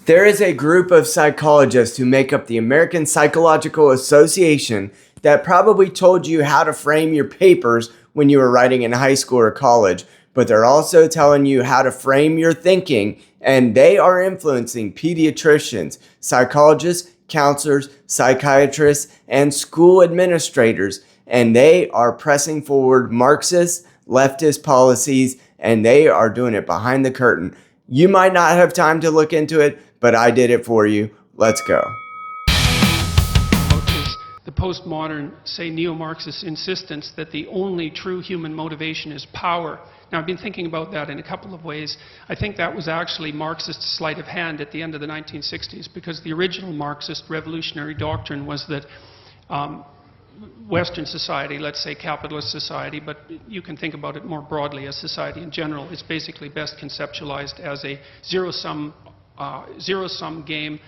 There is a group of psychologists who make up the American Psychological Association that probably told you how to frame your papers when you were writing in high school or college, but they're also telling you how to frame your thinking, and they are influencing pediatricians, psychologists, counselors, psychiatrists, and school administrators, and they are pressing forward Marxist, leftist policies, and they are doing it behind the curtain. You might not have time to look into it, but I did it for you. Let's go. The postmodern, say neo-Marxist insistence that the only true human motivation is power. Now, I've been thinking about that in a couple of ways. I think that was actually Marxist sleight of hand at the end of the 1960s, because the original Marxist revolutionary doctrine was that Western society, let's say capitalist society, but you can think about it more broadly as society in general, is basically best conceptualized as a zero-sum game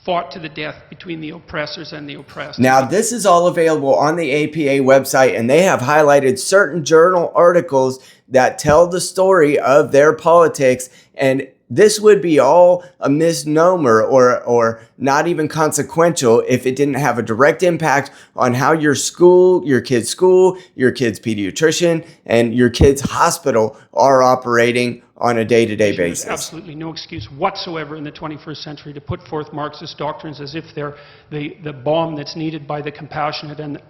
fought to the death between the oppressors and the oppressed. Now, this is all available on the APA website, and they have highlighted certain journal articles that tell the story of their politics, and this would be all a misnomer or not even consequential if it didn't have a direct impact on how your school, your kid's pediatrician, and your kid's hospital are operating on a day-to-day basis. There's absolutely no excuse whatsoever in the 21st century to put forth Marxist doctrines as if they're the bomb that's needed by the compassionate and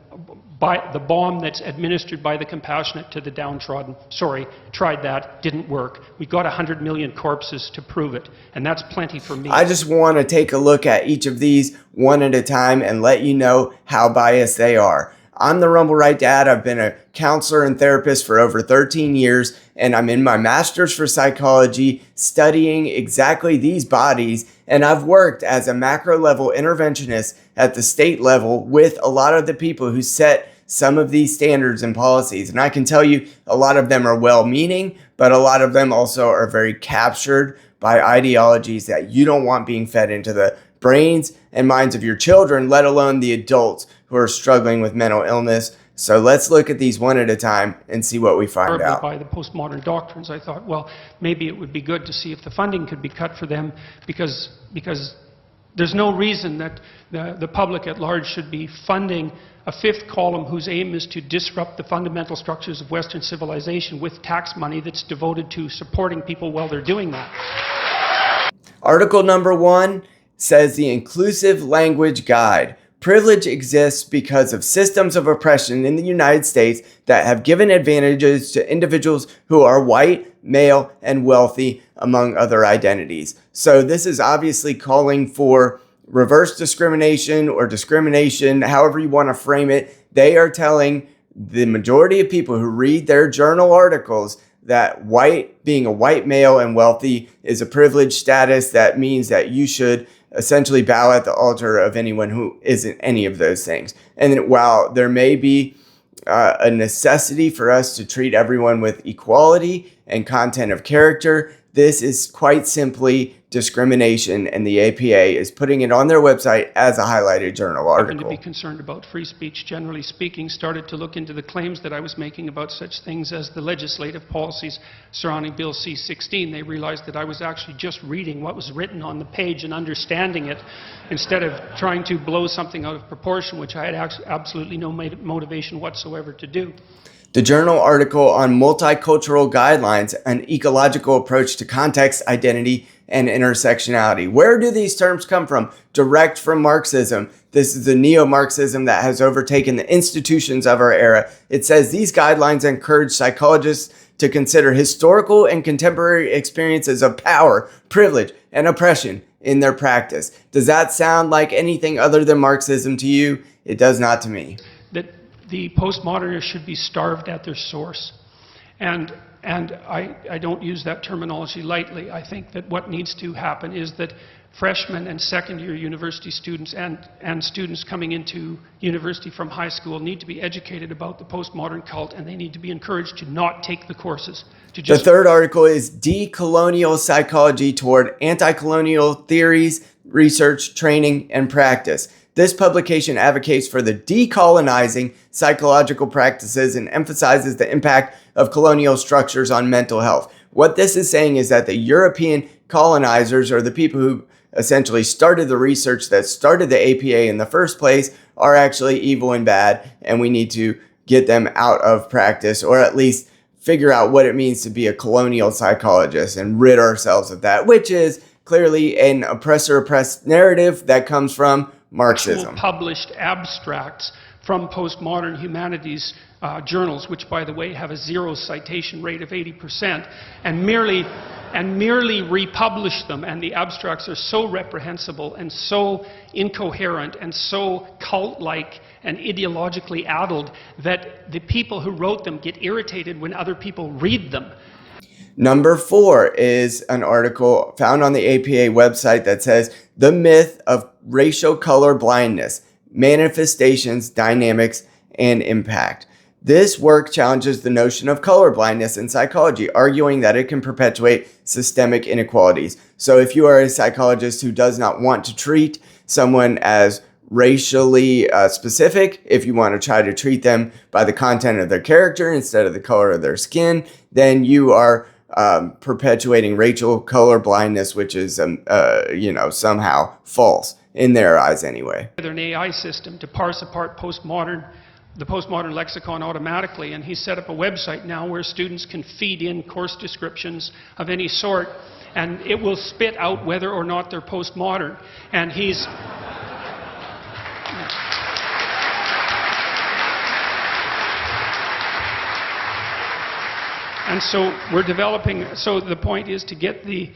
by the bomb that's administered by the compassionate to the downtrodden. Sorry, tried that, didn't work. We got 100 million corpses to prove it, and that's plenty for me. I just want to take a look at each of these one at a time and let you know how biased they are. I'm the Rumble Right Dad. I've been a counselor and therapist for over 13 years, and I'm in my master's for psychology studying exactly these bodies, and I've worked as a macro level interventionist at the state level with a lot of the people who set some of these standards and policies. And I can tell you a lot of them are well-meaning, but a lot of them also are very captured by ideologies that you don't want being fed into the brains and minds of your children, let alone the adults who are struggling with mental illness. So let's look at these one at a time and see what we find out. By the postmodern doctrines, I thought, well, maybe it would be good to see if the funding could be cut for them, because there's no reason that the public at large should be funding a fifth column whose aim is to disrupt the fundamental structures of Western civilization with tax money that's devoted to supporting people while they're doing that. Article number 1 says the Inclusive Language Guide. Privilege exists because of systems of oppression in the United States that have given advantages to individuals who are white, male, and wealthy, among other identities. So this is obviously calling for reverse discrimination or discrimination, however you want to frame it. They are telling the majority of people who read their journal articles that being a white male and wealthy is a privileged status that means that you should essentially bow at the altar of anyone who isn't any of those things. And while there may be a necessity for us to treat everyone with equality and content of character, this is quite simply discrimination, and the APA is putting it on their website as a highlighted journal article. To be concerned about free speech, generally speaking, started to look into the claims that I was making about such things as the legislative policies surrounding Bill C-16. They realized that I was actually just reading what was written on the page and understanding it, instead of trying to blow something out of proportion, which I had absolutely no motivation whatsoever to do. The journal article on multicultural guidelines, an ecological approach to context, identity, and intersectionality. Where do these terms come from? Direct from Marxism. This is the neo-Marxism that has overtaken the institutions of our era. It says these guidelines encourage psychologists to consider historical and contemporary experiences of power, privilege, and oppression in their practice. Does that sound like anything other than Marxism to you? It does not to me. That the postmodernists should be starved at their source. And I don't use that terminology lightly. I think that what needs to happen is that freshmen and second-year university students and students coming into university from high school need to be educated about the postmodern cult, and they need to be encouraged to not take the courses. The third article is Decolonial Psychology Toward Anti-Colonial Theories, Research, Training, and Practice. This publication advocates for the decolonizing psychological practices and emphasizes the impact of colonial structures on mental health. what this is saying is that the European colonizers, or the people who essentially started the research that started the APA in the first place, are actually evil and bad, and we need to get them out of practice, or at least figure out what it means to be a colonial psychologist and rid ourselves of that, which is clearly an oppressor-oppressed narrative that comes from Marxism. Published abstracts from postmodern humanities journals, which, by the way, have a zero citation rate of 80%, and merely republish them, and the abstracts are so reprehensible and so incoherent and so cult-like and ideologically addled that the people who wrote them get irritated when other people read them. Number 4 is an article found on the APA website that says, "The Myth of Racial Color Blindness, Manifestations, Dynamics, and Impact." This work challenges the notion of color blindness in psychology, arguing that it can perpetuate systemic inequalities. So if you are a psychologist who does not want to treat someone as racially specific, if you want to try to treat them by the content of their character instead of the color of their skin, then you are perpetuating racial color blindness, which is, somehow false in their eyes anyway. An AI system to parse apart the postmodern lexicon automatically, and he set up a website now where students can feed in course descriptions of any sort, and it will spit out whether or not they're postmodern. And he's And so we're developing, so the point is to get the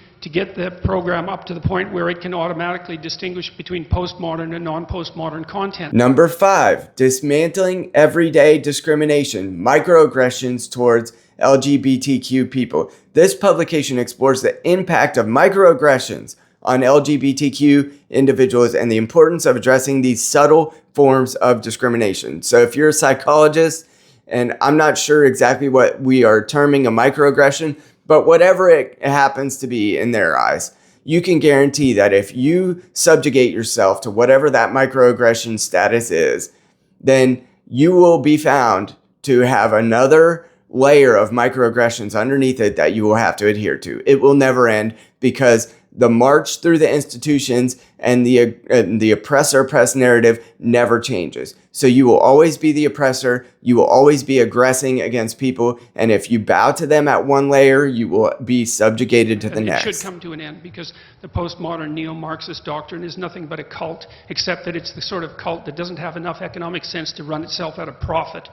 program up to the point where it can automatically distinguish between postmodern and non-postmodern content. Number 5, dismantling everyday discrimination, microaggressions towards LGBTQ people. This publication explores the impact of microaggressions on LGBTQ individuals and the importance of addressing these subtle forms of discrimination. So if you're a psychologist, and I'm not sure exactly what we are terming a microaggression, but whatever it happens to be in their eyes, you can guarantee that if you subjugate yourself to whatever that microaggression status is, then you will be found to have another layer of microaggressions underneath it that you will have to adhere to. It will never end, because the march through the institutions and the oppressor-oppressed narrative never changes. So you will always be the oppressor, you will always be aggressing against people, and if you bow to them at one layer, you will be subjugated to the next. It should come to an end, because the postmodern neo-Marxist doctrine is nothing but a cult, except that it's the sort of cult that doesn't have enough economic sense to run itself out of profit.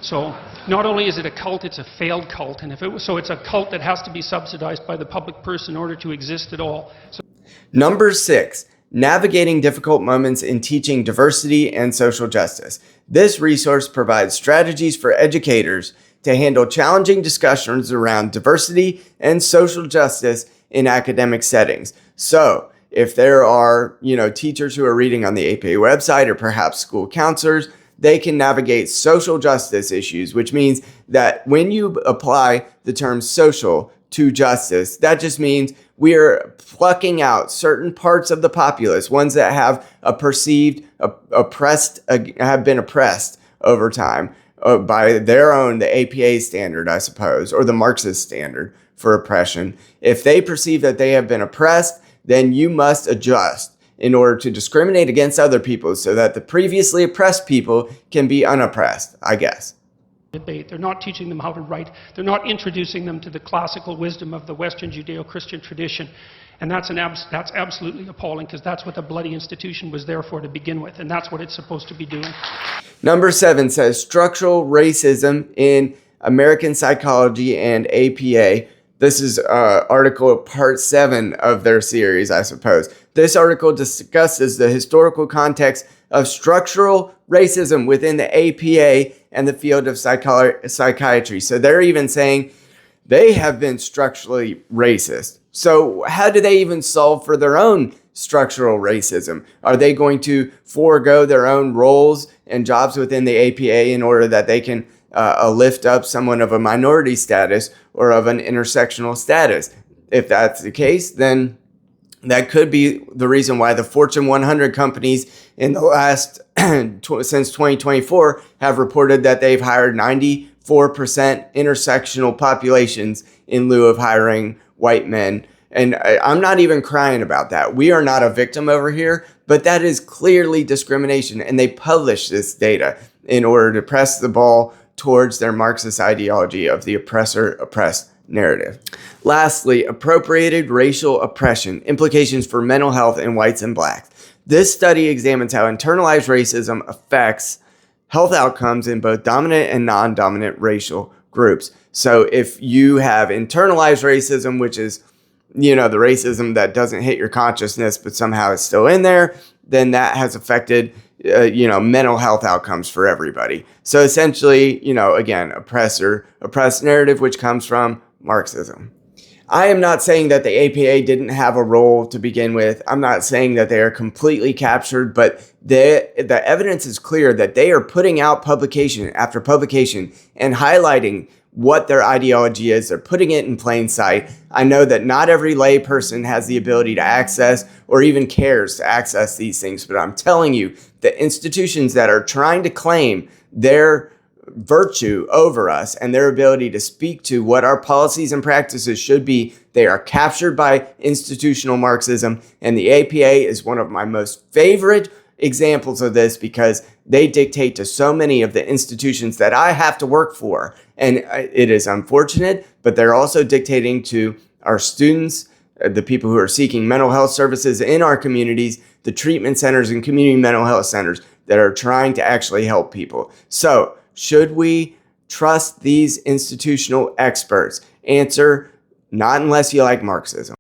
So not only is it a cult, it's a failed cult, and so it's a cult that has to be subsidized by the public purse in order to exist at all. Number 6, navigating difficult moments in teaching diversity and social justice. This resource provides strategies for educators to handle challenging discussions around diversity and social justice in academic settings. So if there are, teachers who are reading on the APA website, or perhaps school counselors, they can navigate social justice issues, which means that when you apply the term social to justice, that just means we are plucking out certain parts of the populace, ones that have have been oppressed over time by their own, the APA standard, I suppose, or the Marxist standard for oppression. If they perceive that they have been oppressed, then you must adjust in order to discriminate against other people so that the previously oppressed people can be unoppressed, I guess. Debate. They're not teaching them how to write. They're not introducing them to the classical wisdom of the Western Judeo-Christian tradition. And that's absolutely appalling, because that's what the bloody institution was there for to begin with, and that's what it's supposed to be doing. Number 7 says structural racism in American psychology and APA. This is article part 7 of their series, I suppose. This article discusses the historical context of structural racism within the APA and the field of psychiatry. So they're even saying they have been structurally racist. So how do they even solve for their own structural racism? Are they going to forego their own roles and jobs within the APA in order that they can lift up someone of a minority status or of an intersectional status? If that's the case, then that could be the reason why the Fortune 100 companies in the last, since 2024, have reported that they've hired 94% 4% intersectional populations in lieu of hiring white men. And I'm not even crying about that. We are not a victim over here, but that is clearly discrimination. And they publish this data in order to press the ball towards their Marxist ideology of the oppressor-oppressed narrative. Lastly, appropriated racial oppression, implications for mental health in whites and blacks. This study examines how internalized racism affects health outcomes in both dominant and non-dominant racial groups. So if you have internalized racism, which is, the racism that doesn't hit your consciousness, but somehow is still in there, then that has affected, mental health outcomes for everybody. So essentially, again, oppressed narrative, which comes from Marxism. I am not saying that the APA didn't have a role to begin with. I'm not saying that they are completely captured, but the evidence is clear that they are putting out publication after publication and highlighting what their ideology is. They're putting it in plain sight. I know that not every lay person has the ability to access or even cares to access these things, but I'm telling you, the institutions that are trying to claim their virtue over us and their ability to speak to what our policies and practices should be, they are captured by institutional Marxism. And the APA is one of my most favorite examples of this because they dictate to so many of the institutions that I have to work for. And it is unfortunate, but they're also dictating to our students, the people who are seeking mental health services in our communities, the treatment centers and community mental health centers that are trying to actually help people. So, should we trust these institutional experts? Answer, not unless you like Marxism.